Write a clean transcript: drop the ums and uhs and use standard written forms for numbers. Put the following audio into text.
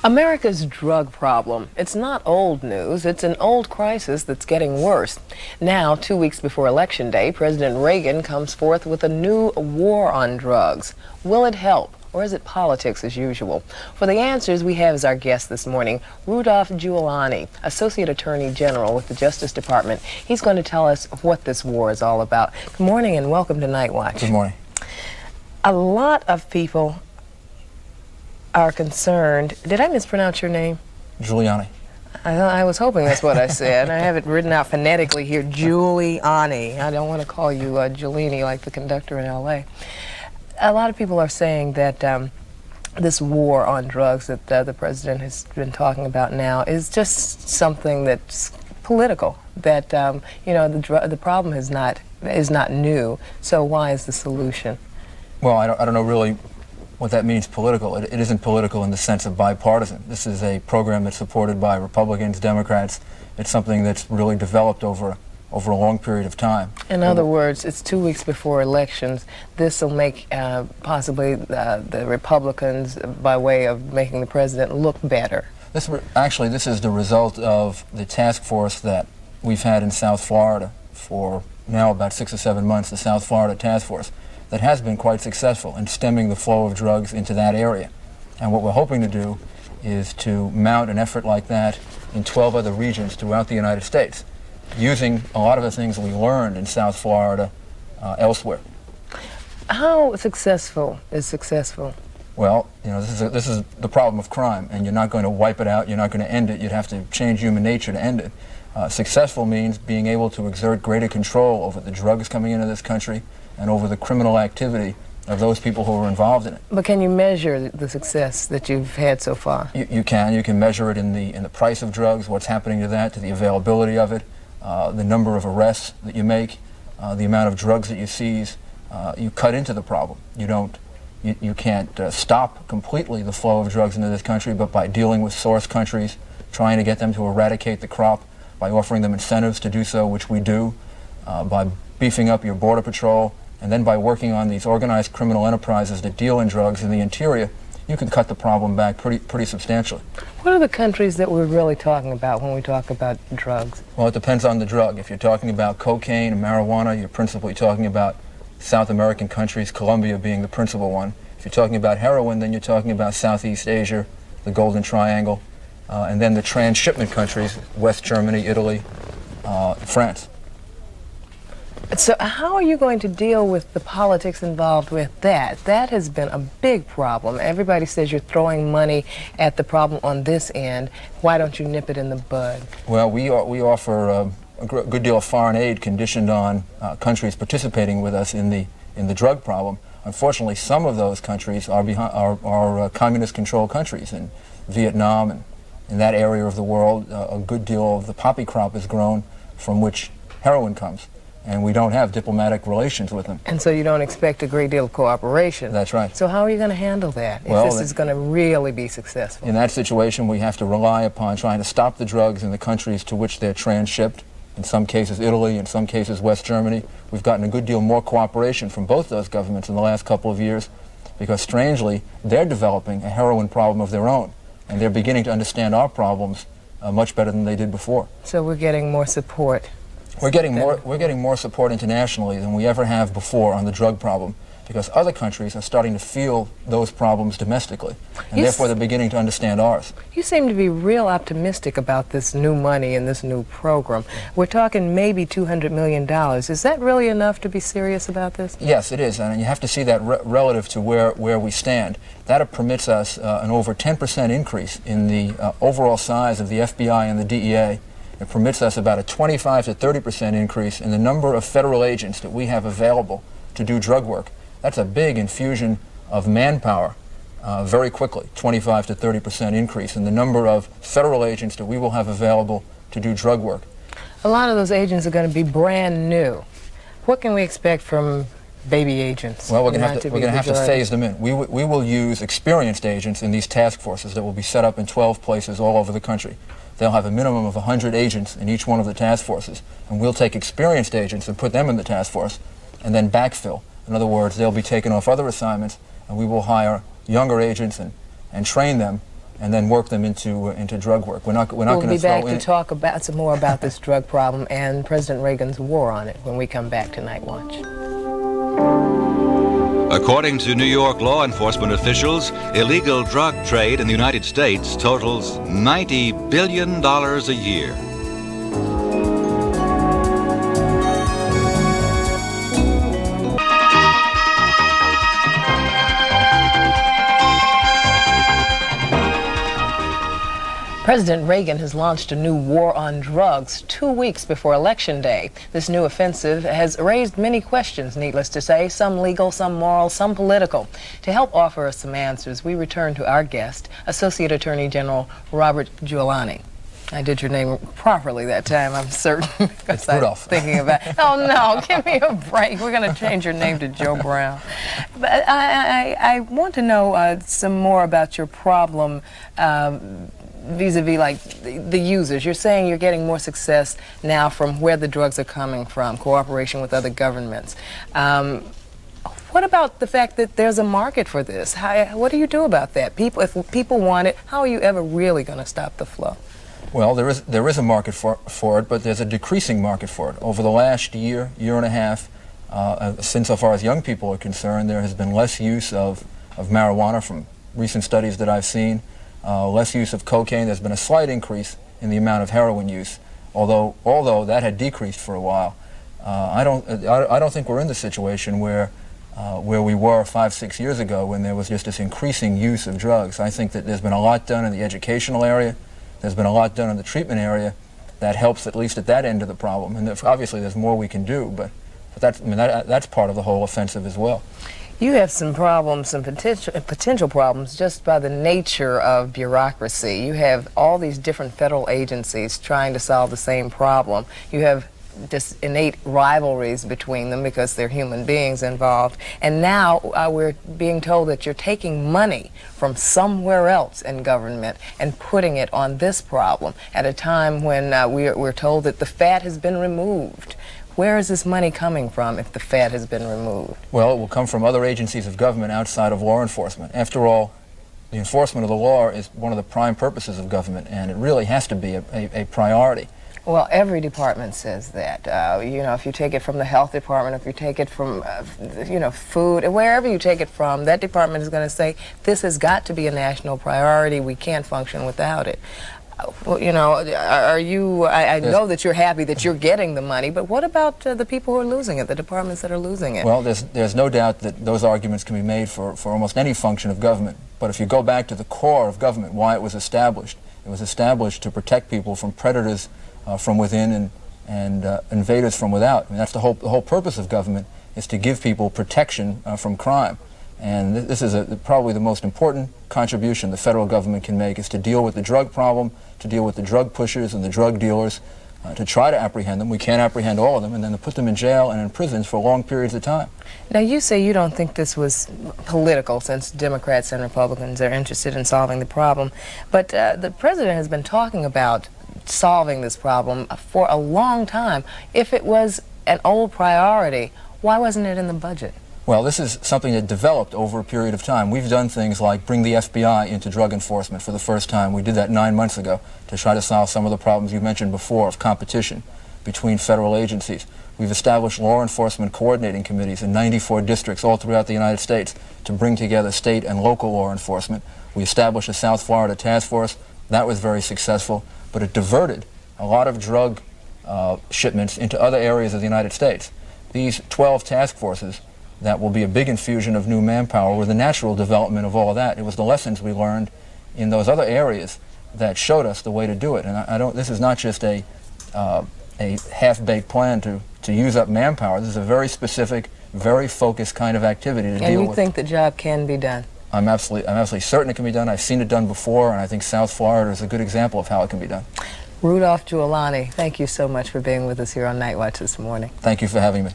America's drug problem. It's not old news. It's an old crisis that's getting worse. Now, 2 weeks before Election Day, President Reagan comes forth with a new war on drugs. Will it help, or is it politics as usual? For the answers, we have as our guest this morning, Rudy Giuliani, Associate Attorney General with the Justice Department. He's going to tell us what this war is all about. Good morning and welcome to Nightwatch. Good morning. A lot of people are concerned. Did I mispronounce your name? Giuliani. I was hoping that's what I said. I have it written out phonetically here, Giuliani. I don't want to call you Giuliani like the conductor in L.A. A lot of people are saying that this war on drugs that the president has been talking about now is just something that's political. That you know, the problem is not new. So why is the solution? Well, I don't know really what that means political. It isn't political in the sense of bipartisan. This is a program that's supported by Republicans, Democrats. It's something that's really developed over a long period of time. In other words, it's 2 weeks before elections. This will make possibly the Republicans, by way of making the president look better. Actually, this is the result of the task force that we've had in South Florida for now about 6 or 7 months, the South Florida Task Force, that has been quite successful in stemming the flow of drugs into that area. And what we're hoping to do is to mount an effort like that in 12 other regions throughout the United States, using a lot of the things we learned in South Florida elsewhere. How successful is successful? Well, you know, this is the problem of crime, and you're not going to wipe it out, you're not going to end it, you'd have to change human nature to end it. Successful means being able to exert greater control over the drugs coming into this country and over the criminal activity of those people who are involved in it. But can you measure the success that you've had so far? You can measure it in the price of drugs, what's happening to that, to the availability of it, the number of arrests that you make, the amount of drugs that you seize. You cut into the problem. You can't stop completely the flow of drugs into this country, but by dealing with source countries, trying to get them to eradicate the crop, by offering them incentives to do so, which we do, by beefing up your border patrol, and then by working on these organized criminal enterprises that deal in drugs in the interior, you can cut the problem back pretty substantially. What are the countries that we're really talking about when we talk about drugs? Well, it depends on the drug. If you're talking about cocaine and marijuana, you're principally talking about South American countries, Colombia being the principal one. If you're talking about heroin, then you're talking about Southeast Asia, the Golden Triangle, and then the transshipment countries, West Germany, Italy, France. So how are you going to deal with the politics involved with that? That has been a big problem. Everybody says you're throwing money at the problem on this end. Why don't you nip it in the bud? Well, we offer a good deal of foreign aid conditioned on countries participating with us in the drug problem. Unfortunately, some of those countries are communist-controlled countries. In Vietnam and in that area of the world, a good deal of the poppy crop is grown from which heroin comes. And we don't have diplomatic relations with them. And so you don't expect a great deal of cooperation. That's right. So how are you going to handle that if this is going to really be successful? In that situation, we have to rely upon trying to stop the drugs in the countries to which they're transshipped. In some cases Italy, in some cases West Germany. We've gotten a good deal more cooperation from both those governments in the last couple of years because, strangely, they're developing a heroin problem of their own. And they're beginning to understand our problems much better than they did before. So we're getting more support. We're getting more support internationally than we ever have before on the drug problem because other countries are starting to feel those problems domestically, and therefore they're beginning to understand ours. You seem to be real optimistic about this new money and this new program. We're talking maybe $200 million. Is that really enough to be serious about this? Yes, it is, and you have to see that relative to where we stand. That permits us an over 10% increase in the overall size of the FBI and the DEA. It permits us about a 25 to 30% increase in the number of federal agents that we have available to do drug work. That's a big infusion of manpower very quickly, 25 to 30% increase in the number of federal agents that we will have available to do drug work. A lot of those agents are going to be brand new. What can we expect from baby agents? Well, we're going to have to phase them in. We will use experienced agents in these task forces that will be set up in 12 places all over the country. They'll have a minimum of 100 agents in each one of the task forces, and we'll take experienced agents and put them in the task force and then backfill. In other words, they'll be taken off other assignments, and we will hire younger agents and train them and then work them into drug work. We're not We'll going be to throw back to talk about some more about this drug problem and President Reagan's war on it when we come back to Night Watch. According to New York law enforcement officials, illegal drug trade in the United States totals $90 billion a year. President Reagan has launched a new war on drugs 2 weeks before Election Day. This new offensive has raised many questions, needless to say, some legal, some moral, some political. To help offer us some answers, we return to our guest, Associate Attorney General Robert Giuliani. I did your name properly that time, I'm certain. It's Rudolph. Thinking about, oh no, give me a break. We're going to change your name to Joe Brown. But I want to know some more about your problem vis-a-vis like the users. You're saying you're getting more success now from where the drugs are coming from, cooperation with other governments. What about the fact that there's a market for this? What do you do about that? If people want it, how are you ever really going to stop the flow? Well, there is a market for it, but there's a decreasing market for it. Over the last year and a half, since so far as young people are concerned, there has been less use of marijuana from recent studies that I've seen. Less use of cocaine. There's been a slight increase in the amount of heroin use, although that had decreased for a while. I don't think we're in the situation where we were 5-6 years ago when there was just this increasing use of drugs. I think that there's been a lot done in the educational area. There's been a lot done in the treatment area that helps at least at that end of the problem. And obviously there's more we can do, but that's part of the whole offensive as well. You have some problems, some potential problems just by the nature of bureaucracy. You have all these different federal agencies trying to solve the same problem. You have just innate rivalries between them because they're human beings involved. And now we're being told that you're taking money from somewhere else in government and putting it on this problem at a time when we're told that the fat has been removed. Where is this money coming from if the fat has been removed? Well, it will come from other agencies of government outside of law enforcement. After all, the enforcement of the law is one of the prime purposes of government, and it really has to be a priority. Well, every department says that. You know, if you take it from the health department, if you take it from, you know, food, wherever you take it from, that department is going to say, this has got to be a national priority. We can't function without it. Well, you know, I know that you're happy that you're getting the money, but what about the people who are losing it, the departments that are losing it? Well, there's no doubt that those arguments can be made for almost any function of government. But if you go back to the core of government, why it was established to protect people from predators from within and invaders from without. I mean, that's the whole purpose of government, is to give people protection from crime. And this is probably the most important contribution the federal government can make, is to deal with the drug problem, to deal with the drug pushers and the drug dealers, to try to apprehend them. We can't apprehend all of them, and then to put them in jail and in prisons for long periods of time. Now, you say you don't think this was political, since Democrats and Republicans are interested in solving the problem, but the president has been talking about solving this problem for a long time. If it was an old priority, why wasn't it in the budget? Well, this is something that developed over a period of time. We've done things like bring the FBI into drug enforcement for the first time. We did that 9 months ago to try to solve some of the problems you mentioned before of competition between federal agencies. We've established law enforcement coordinating committees in 94 districts all throughout the United States to bring together state and local law enforcement. We established a South Florida task force. That was very successful, but it diverted a lot of drug shipments into other areas of the United States. These 12 task forces that will be a big infusion of new manpower were the natural development of all of that. It was the lessons we learned in those other areas that showed us the way to do it. And this is not just a half-baked plan to use up manpower. This is a very specific, very focused kind of activity to deal with. And you think the job can be done? I'm absolutely certain it can be done. I've seen it done before, and I think South Florida is a good example of how it can be done. Rudolph Giuliani, thank you so much for being with us here on Nightwatch this morning. Thank you for having me.